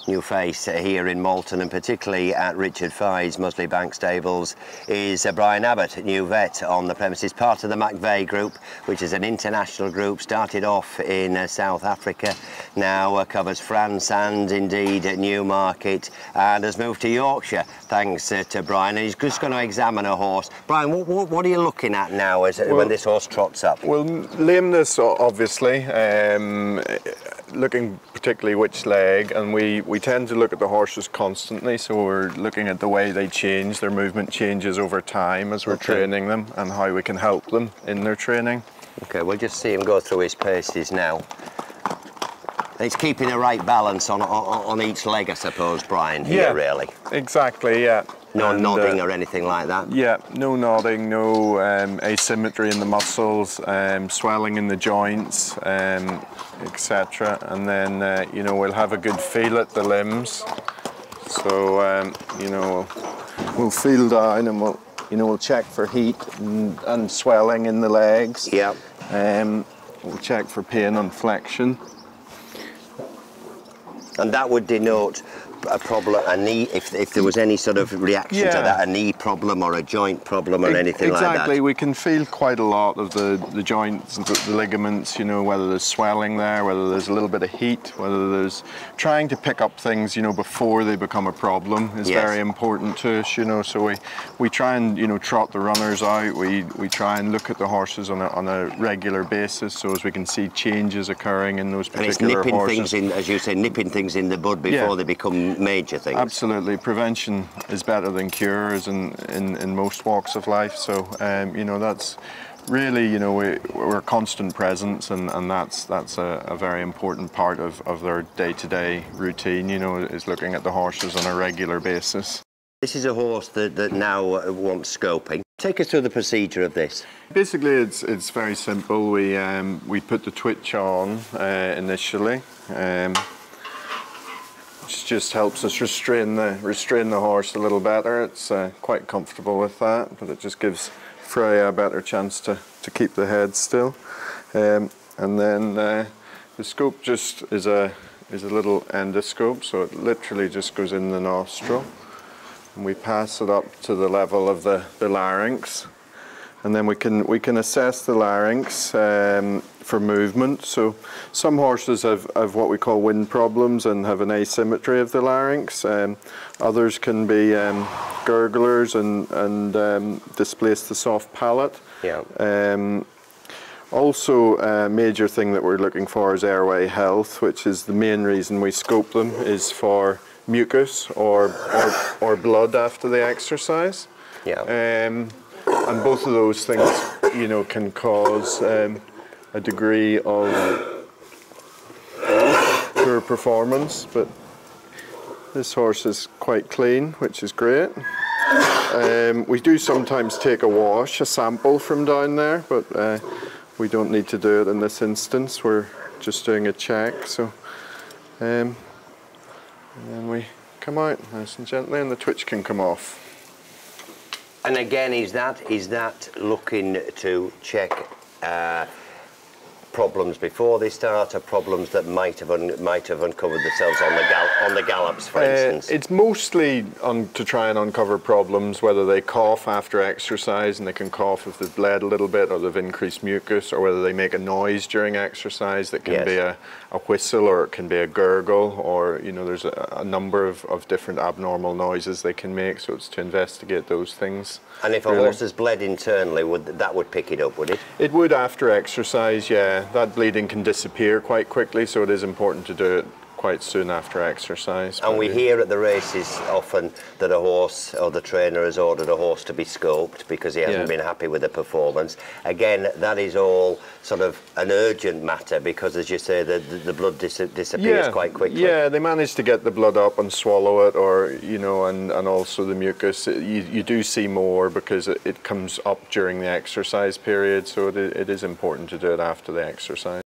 new face here in Malton, and particularly at Richard Fye's Musley Bank stables, is Brian Abbott, new vet on the premises, part of the McVeigh group, which is an international group, started off in South Africa, now covers France and indeed Newmarket, and has moved to Yorkshire thanks to Brian, and he's just going to examine a horse. Brian, what are you looking at now when this horse trots up? Well, lameness, obviously, looking particularly which leg, and we tend to look at the horses constantly, so we're looking at the way they change, their movement changes over time as we're training them, and how we can help them in their training. Okay, we'll just see him go through his paces now. It's keeping a right balance on each leg, I suppose, Brian, here, really. Exactly, yeah. No nodding or anything like that? Yeah, no nodding, no asymmetry in the muscles, swelling in the joints, etc. And then, you know, we'll have a good feel at the limbs. So, you know, we'll feel down and we'll check for heat and swelling in the legs. Yeah. We'll check for pain on flexion. And that would denote a problem, a knee, if there was any sort of reaction to that, a knee problem or a joint problem or anything like that. Exactly, we can feel quite a lot of the joints and the ligaments, you know, whether there's swelling there, whether there's a little bit of heat, whether there's trying to pick up things, you know, before they become a problem is very important to us, you know, so we try and, you know, trot the runners out, we try and look at the horses on a regular basis so as we can see changes occurring in those particular horses. And it's nipping things in, as you say, nipping things in the bud before they become major things. Absolutely, prevention is better than cure, as in most walks of life. So you know, that's really, you know, we're a constant presence, and that's a very important part of their day-to-day routine. You know, is looking at the horses on a regular basis. This is a horse that now wants scoping. Take us through the procedure of this. Basically, it's very simple. We put the twitch on initially. Which just helps us restrain the horse a little better. It's quite comfortable with that, but it just gives Freya a better chance to keep the head still. And then the scope just is a little endoscope, so it literally just goes in the nostril, and we pass it up to the level of the larynx, and then we can assess the larynx for movement. So some horses have what we call wind problems and have an asymmetry of the larynx. Others can be gurglers and displace the soft palate. Yeah. Also, a major thing that we're looking for is airway health, which is the main reason we scope them, is for mucus or blood after the exercise. Yeah. And both of those things, you know, can cause a degree of poor performance, but this horse is quite clean, which is great. We do sometimes take a sample from down there, but we don't need to do it in this instance. We're just doing a check, so and then we come out nice and gently, and the twitch can come off. And again, is that looking to check problems before they start, or problems that might have uncovered themselves on the gallops, for instance? It's mostly to try and uncover problems, whether they cough after exercise, and they can cough if they've bled a little bit or they've increased mucus, or whether they make a noise during exercise that can be a whistle, or it can be a gurgle, or, you know, there's a number of different abnormal noises they can make, so it's to investigate those things. And if a horse has bled internally, that would pick it up, would it? It would after exercise, yeah. That bleeding can disappear quite quickly, so it is important to do it quite soon after exercise. And we hear at the races often that a horse, or the trainer has ordered a horse to be scoped because he hasn't been happy with the performance. Again, that is all sort of an urgent matter, because, as you say, the blood disappears quite quickly. Yeah, they manage to get the blood up and swallow it, or, you know, and also the mucus. You do see more because it comes up during the exercise period, so it is important to do it after the exercise.